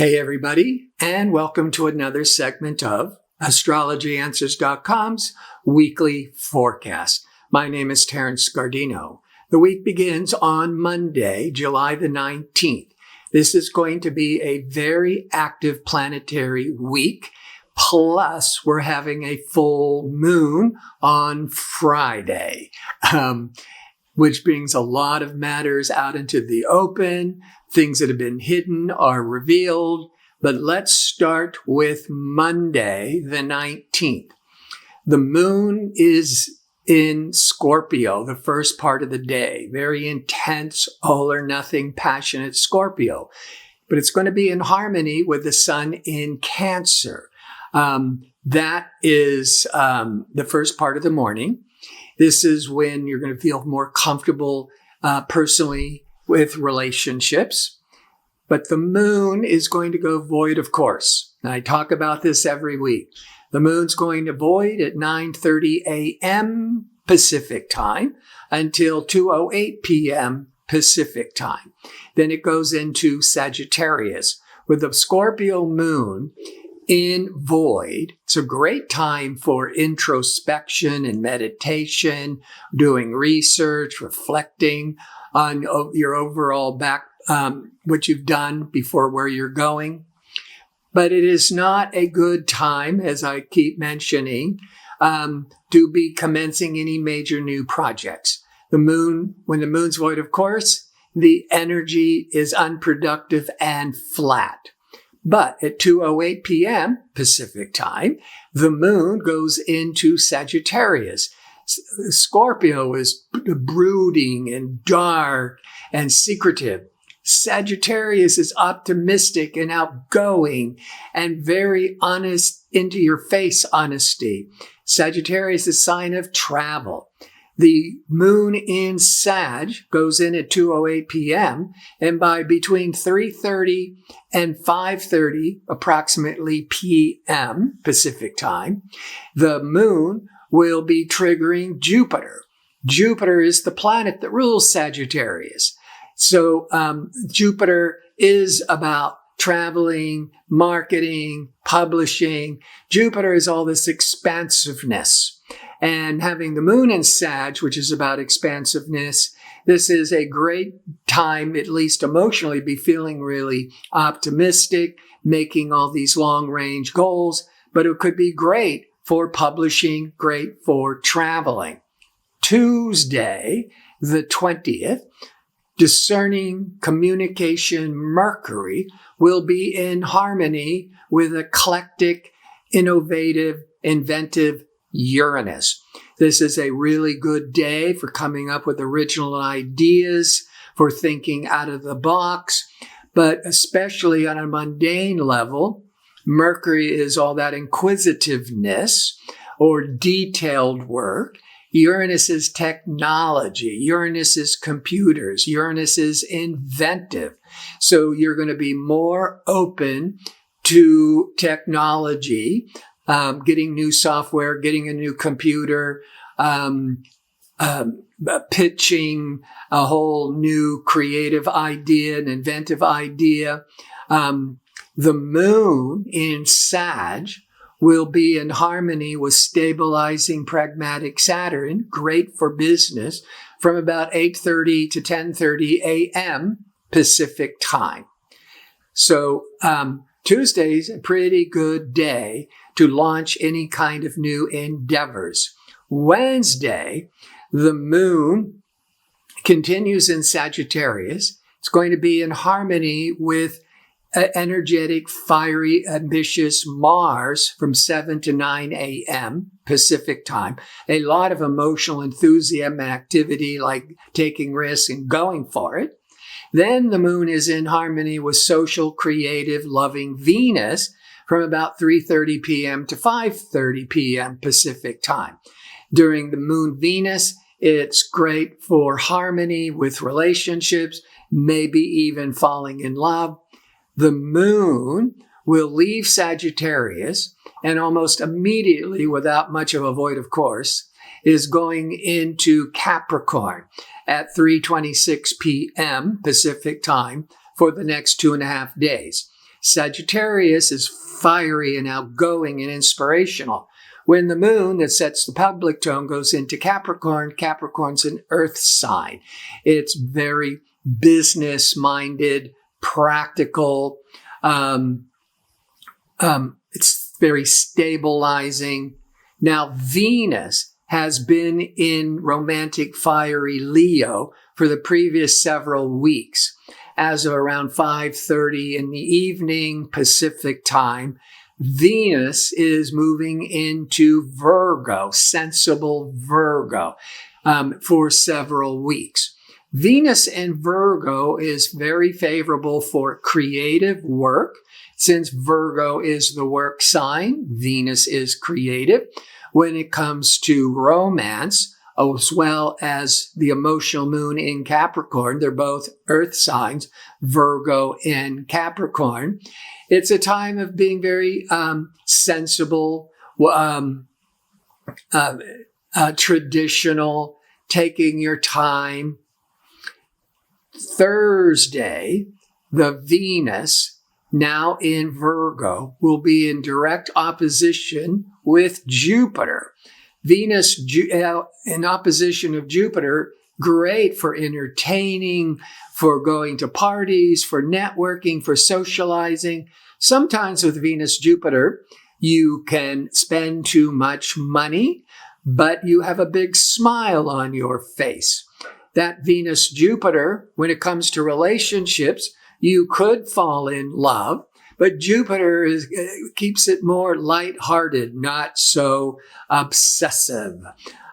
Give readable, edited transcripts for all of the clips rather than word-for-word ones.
Hey, everybody, and welcome to another segment of AstrologyAnswers.com's weekly forecast. My name is Terrence Scardino. The week begins on Monday, July the 19th. This is going to be a very active planetary week. Plus, we're having a full moon on Friday, which brings a lot of matters out into the open. Things that have been hidden are revealed. But let's start with Monday, the 19th. The moon is in Scorpio, the first part of the day. Very intense, all or nothing, passionate Scorpio. But it's going to be in harmony with the sun in Cancer. That is the first part of the morning. This is when you're going to feel more comfortable personally with relationships. But the moon is going to go void, of course. And I talk about this every week. The moon's going to void at 9:30 a.m. Pacific time until 2:08 p.m. Pacific time. Then it goes into Sagittarius. With the Scorpio moon in void, it's a great time for introspection and meditation, doing research, reflecting on your overall what you've done before where you're going. But it is not a good time, as I keep mentioning, to be commencing any major new projects. When the moon's void, of course, the energy is unproductive and flat. But at 2:08 p.m. Pacific time, the moon goes into Sagittarius. Scorpio is brooding and dark and secretive. Sagittarius is optimistic and outgoing and very honest, into your face honesty. Sagittarius is a sign of travel. The moon in Sag goes in at 2:08 p.m. and by between 3:30 and 5:30 approximately p.m. Pacific time, the moon will be triggering Jupiter. Jupiter is the planet that rules Sagittarius. So Jupiter is about traveling, marketing, publishing. Jupiter is all this expansiveness. And having the moon in Sag, which is about expansiveness, this is a great time, at least emotionally, be feeling really optimistic, making all these long-range goals. But it could be great for publishing, great for traveling. Tuesday, the 20th, discerning communication Mercury will be in harmony with eclectic, innovative, inventive Uranus. This is a really good day for coming up with original ideas, for thinking out of the box, but especially on a mundane level, Mercury is all that inquisitiveness or detailed work. Uranus is technology. Uranus is computers. Uranus is inventive. So you're going to be more open to technology, getting new software, getting a new computer, pitching a whole new creative idea, an inventive idea. The moon in Sag will be in harmony with stabilizing pragmatic Saturn, great for business, from about 8:30 to 10:30 a.m. Pacific time. So Tuesday's a pretty good day to launch any kind of new endeavors. Wednesday, the moon continues in Sagittarius. It's going to be in harmony with energetic, fiery, ambitious Mars from 7 to 9 a.m. Pacific time. A lot of emotional enthusiasm and activity, like taking risks and going for it. Then the moon is in harmony with social, creative, loving Venus from about 3:30 p.m. to 5:30 p.m. Pacific time. During the moon Venus, it's great for harmony with relationships, maybe even falling in love. The moon will leave Sagittarius and almost immediately, without much of a void, of course, is going into Capricorn at 3:26 p.m. Pacific time for the next 2.5 days. Sagittarius is fiery and outgoing and inspirational. When the moon that sets the public tone goes into Capricorn, Capricorn's an earth sign. It's very business-minded, practical. It's very stabilizing. Now, Venus has been in romantic, fiery Leo for the previous several weeks. As of around 5:30 in the evening Pacific time, Venus is moving into Virgo, sensible Virgo, for several weeks. Venus in Virgo is very favorable for creative work. Since Virgo is the work sign, Venus is creative. When it comes to romance, as well as the emotional moon in Capricorn, they're both earth signs, Virgo and Capricorn. It's a time of being very sensible, traditional, taking your time. Thursday, the Venus, now in Virgo, will be in direct opposition with Jupiter. Venus in opposition of Jupiter, great for entertaining, for going to parties, for networking, for socializing. Sometimes with Venus-Jupiter, you can spend too much money, but you have a big smile on your face. That Venus-Jupiter, when it comes to relationships, you could fall in love, but Jupiter keeps it more lighthearted, not so obsessive.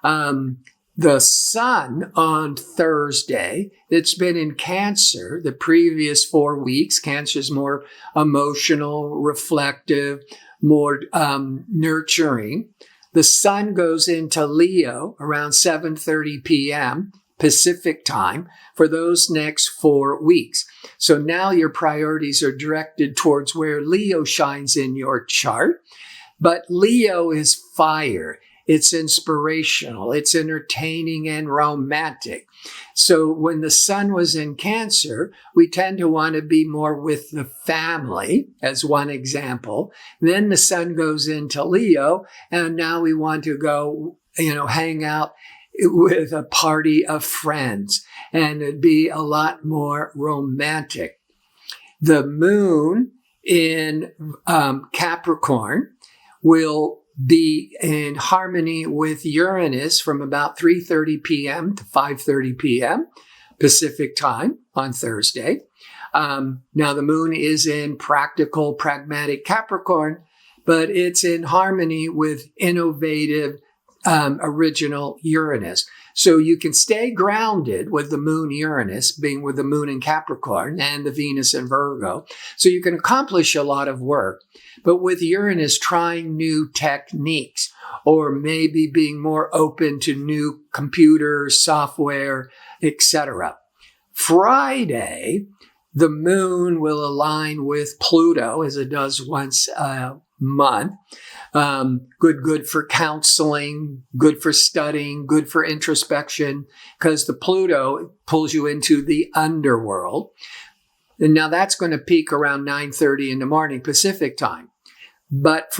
The sun on Thursday, that's been in Cancer the previous 4 weeks. Cancer is more emotional, reflective, more nurturing. The sun goes into Leo around 7:30 p.m. Pacific time for those next 4 weeks. So now your priorities are directed towards where Leo shines in your chart. But Leo is fire. It's inspirational. It's entertaining and romantic. So when the sun was in Cancer, we tend to want to be more with the family, as one example. Then the sun goes into Leo, and now we want to go, hang out with a party of friends, and it'd be a lot more romantic. The moon in Capricorn will be in harmony with Uranus from about 3:30 p.m. to 5:30 p.m. Pacific time on Thursday. Now the moon is in practical, pragmatic Capricorn, but it's in harmony with innovative, original Uranus. So you can stay grounded with the moon Uranus, being with the moon in Capricorn and the Venus in Virgo. So you can accomplish a lot of work. But with Uranus, trying new techniques, or maybe being more open to new computers, software, etc. Friday, the moon will align with Pluto, as it does once a month. Good for counseling, good for studying, good for introspection, because the Pluto pulls you into the underworld. And now that's going to peak around 9:30 in the morning Pacific time. But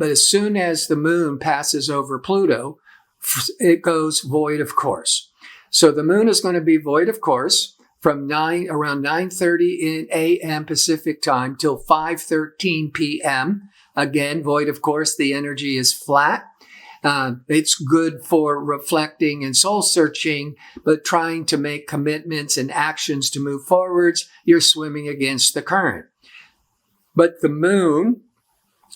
as soon as the moon passes over Pluto, it goes void of course. So the moon is going to be void of course from around 9:30 a.m. Pacific time till 5:13 p.m. Again, void of course, the energy is flat. It's good for reflecting and soul searching, but trying to make commitments and actions to move forwards, you're swimming against the current. But the moon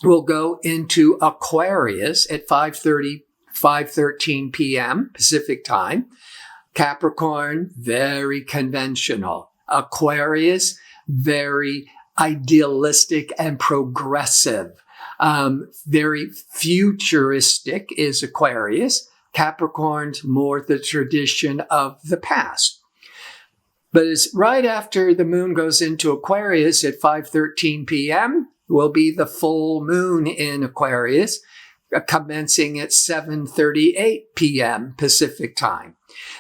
will go into Aquarius at 5:13 p.m. Pacific time. Capricorn, very conventional. Aquarius, very idealistic and progressive. Very futuristic is Aquarius. Capricorn's more the tradition of the past. But it's right after the moon goes into Aquarius at 5:13 p.m. will be the full moon in Aquarius, commencing at 7:38 p.m. Pacific time.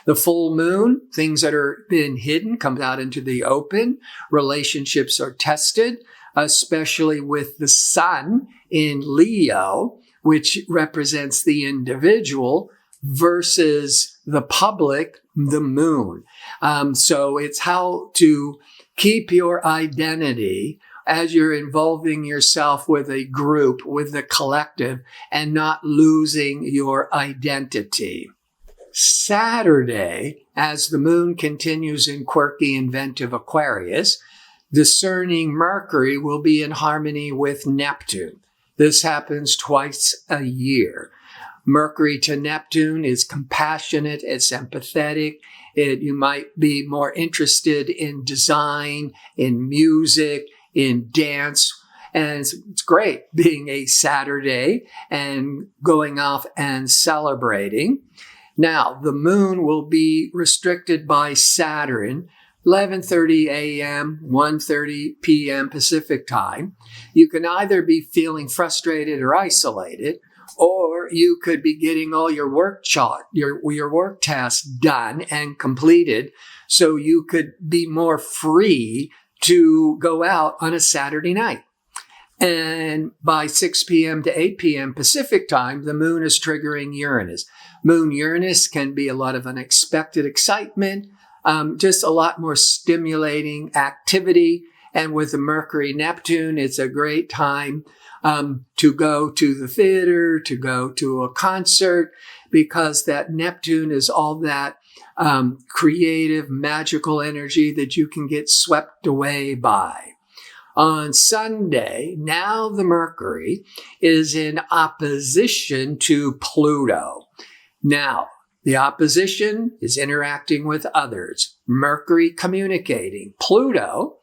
The full moon, things that are been hidden come out into the open. Relationships are tested. especially with the sun in Leo, which represents the individual, versus the public, the moon. So it's how to keep your identity as you're involving yourself with a group, with the collective, and not losing your identity. Saturday, as the moon continues in quirky, inventive Aquarius, discerning Mercury will be in harmony with Neptune. This happens twice a year. Mercury to Neptune is compassionate, it's empathetic. You might be more interested in design, in music, in dance. And it's great being a Saturday and going off and celebrating. Now, the moon will be restricted by Saturn, 11:30 a.m., 1:30 p.m. Pacific time. You can either be feeling frustrated or isolated, or you could be getting all your work tasks done and completed so you could be more free to go out on a Saturday night. And by 6 p.m. to 8 p.m. Pacific time, the moon is triggering Uranus. Moon Uranus can be a lot of unexpected excitement, just a lot more stimulating activity. And with the Mercury Neptune, it's a great time to go to the theater, to go to a concert, because that Neptune is all that creative, magical energy that you can get swept away by. On Sunday, now the Mercury is in opposition to Pluto. Now, the opposition is interacting with others. Mercury communicating. Pluto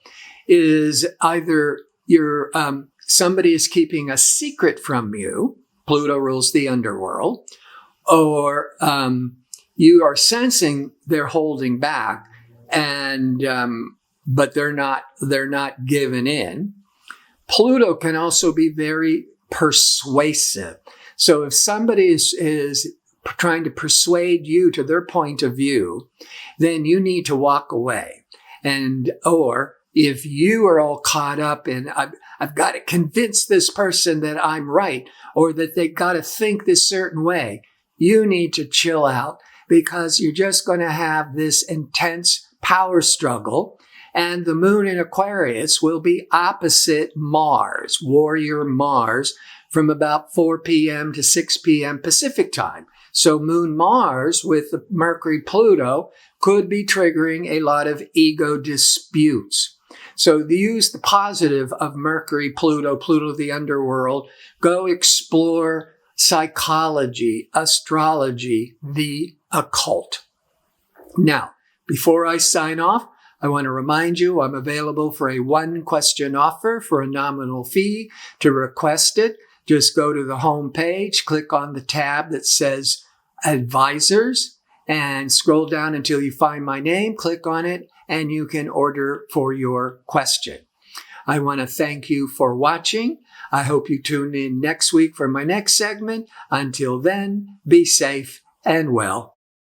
is either somebody is keeping a secret from you. Pluto rules the underworld. Or you are sensing they're holding back, and but they're not giving in. Pluto can also be very persuasive. So if somebody is trying to persuade you to their point of view, then you need to walk away. Or if you are all caught up in, I've got to convince this person that I'm right, or that they got to think this certain way, you need to chill out, because you're just going to have this intense power struggle. And the moon in Aquarius will be opposite Mars, warrior Mars, from about 4 p.m. to 6 p.m. Pacific time. So Moon Mars with the Mercury Pluto could be triggering a lot of ego disputes. So use the positive of Mercury, Pluto the underworld. Go explore psychology, astrology, the occult. Now, before I sign off, I want to remind you I'm available for a 1-question offer for a nominal fee. To request it, just go to the home page, click on the tab that says Advisors, and scroll down until you find my name, click on it, and you can order for your question. I want to thank you for watching. I hope you tune in next week for my next segment. Until then, be safe and well.